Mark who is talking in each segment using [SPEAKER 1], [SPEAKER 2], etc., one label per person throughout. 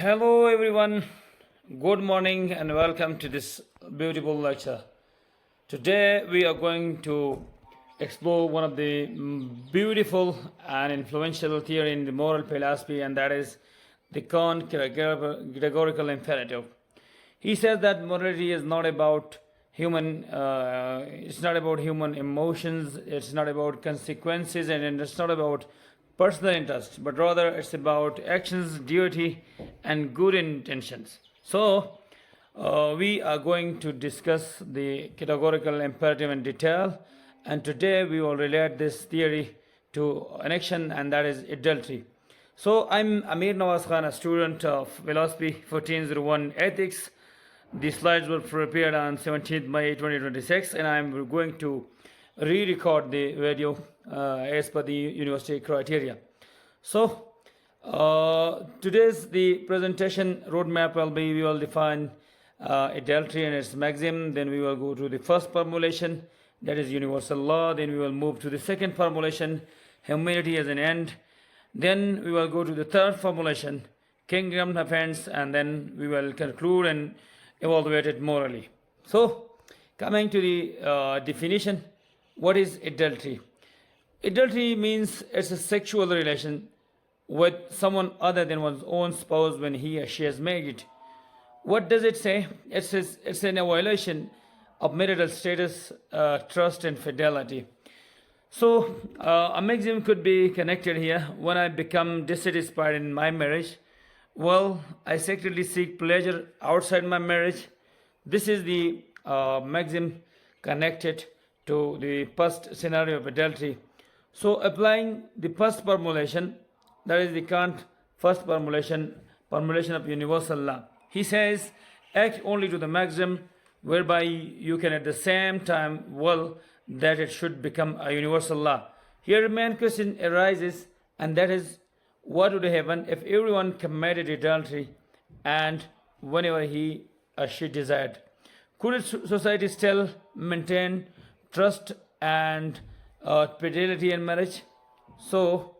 [SPEAKER 1] Hello, everyone. Good morning and welcome to this beautiful lecture. Today, we are going to explore one of the beautiful and influential theory in the moral philosophy, and that is the Kant categorical imperative. He says that morality is not about it's not about human emotions, it's not about consequences, and it's not about personal interest, but rather it's about actions, duty, and good intentions. So, we are going to discuss the categorical imperative in detail, and today we will relate this theory to an action, and that is adultery. So, I'm Amir Nawaz Khan, a student of Philosophy 1401 Ethics. The slides were prepared on 17th May 2026, and I'm going to re-record the video as per the university criteria. So, today's the presentation roadmap will be, we will define adultery and its maxim, then we will go to the first formulation, that is universal law, then we will move to the second formulation, humanity as an end, then we will go to the third formulation, kingdom offense, and then we will conclude and evaluate it morally. So, coming to the definition, what is adultery? Adultery means it's a sexual relation with someone other than one's own spouse when he or she is married. What does it say? It says it's a violation of marital status, trust, and fidelity. So, a maxim could be connected here. When I become dissatisfied in my marriage, well, I secretly seek pleasure outside my marriage. This is the maxim connected to the first scenario of adultery. So, applying the first formulation, that is the Kant first formulation of universal law. He says, act only to the maxim whereby you can at the same time will that it should become a universal law. Here, a main question arises, and that is, what would happen if everyone committed adultery and whenever he or she desired? Could society still maintain trust and fidelity in marriage? So,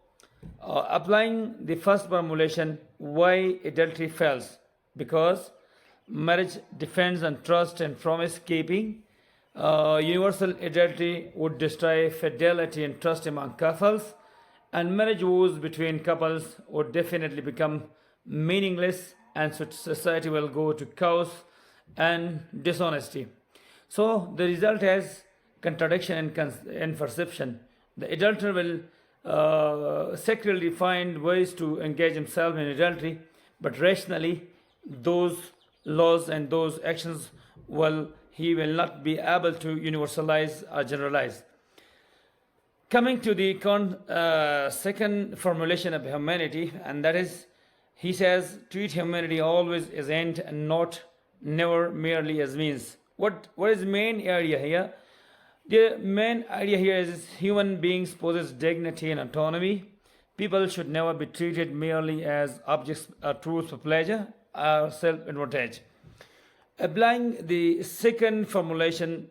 [SPEAKER 1] applying the first formulation, why adultery fails? Because marriage depends on trust and promise keeping. Universal adultery would destroy fidelity and trust among couples, and marriage vows between couples would definitely become meaningless, and society will go to chaos and dishonesty. So the result is contradiction in perception. The adulterer will secretly find ways to engage himself in adultery, but rationally, those laws and those actions he will not be able to universalize or generalize. Coming to the second formulation of humanity, and that is, he says, treat humanity always as end and never merely as means. What is the main area here? The main idea here is human beings possess dignity and autonomy. People should never be treated merely as objects or tools for pleasure or self-advantage. Applying the second formulation,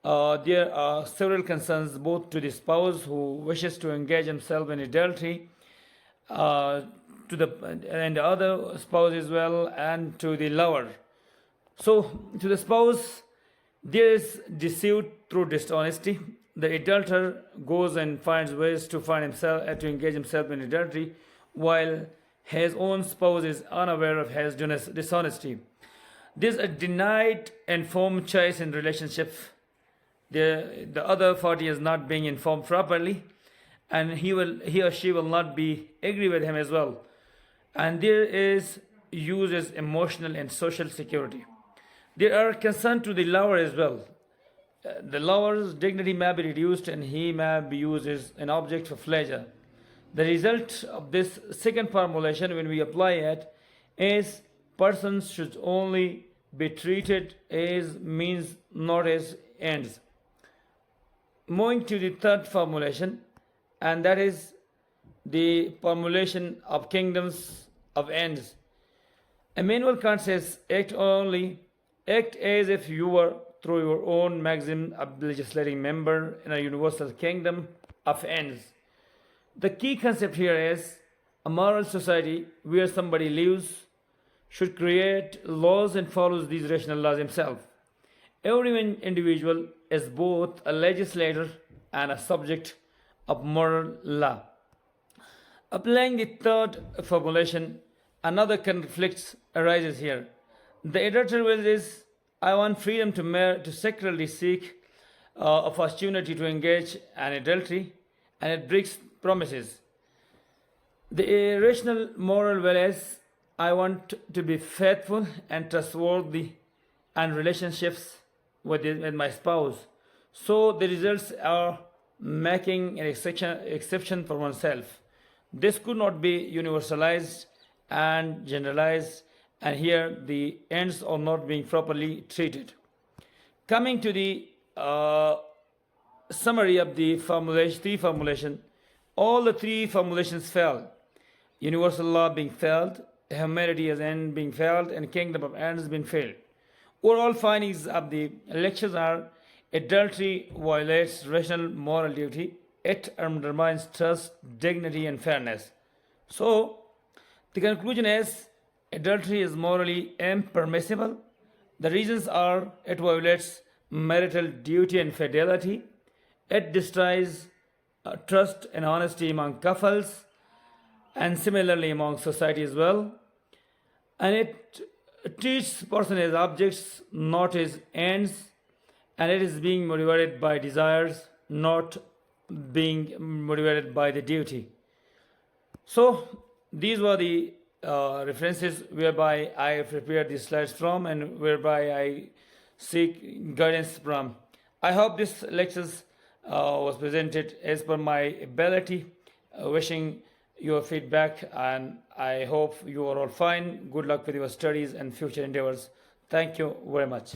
[SPEAKER 1] there are several concerns both to the spouse who wishes to engage himself in adultery, and the other spouse as well, and to the lover. So, to the spouse, there is deceit through dishonesty. The adulterer goes and finds ways to engage himself in adultery, while his own spouse is unaware of his dishonesty. There's a denied informed choice in relationship. The other party is not being informed properly, and he or she will not be agree with him as well. And there is uses emotional and social security. There are concerns to the lover as well. The lover's dignity may be reduced, and he may be used as an object for pleasure. The result of this second formulation, when we apply it, is persons should only be treated as means, not as ends. Moving to the third formulation, and that is the formulation of kingdoms of ends. Immanuel Kant says, act as if you were, through your own maxim, a legislating member in a universal kingdom of ends. The key concept here is a moral society where somebody lives should create laws and follows these rational laws himself. Every individual is both a legislator and a subject of moral law. Applying the third formulation, another conflict arises here. The editorial is, I want freedom to secretly seek opportunity to engage in adultery, and it breaks promises. The irrational moral whereas I want to be faithful and trustworthy and relationships with my spouse. So the results are making an exception for oneself. This could not be universalized and generalized, and here the ends are not being properly treated. Coming to the summary of the three formulation, all the three formulations failed. Universal law being failed, humanity as end being failed, and kingdom of ends being failed. Overall findings of the lectures are: adultery violates rational moral duty. It undermines trust, dignity, and fairness. So, the conclusion is adultery is morally impermissible. The reasons are: it violates marital duty and fidelity, it destroys trust and honesty among couples, and similarly among society as well, and it treats person as objects, not as ends, and it is being motivated by desires, not being motivated by the duty. So these were the references whereby I prepared these slides from and whereby I seek guidance from. I hope this lectures was presented as per my ability. Wishing your feedback, and I hope you are all fine. Good luck with your studies and future endeavors. Thank you very much.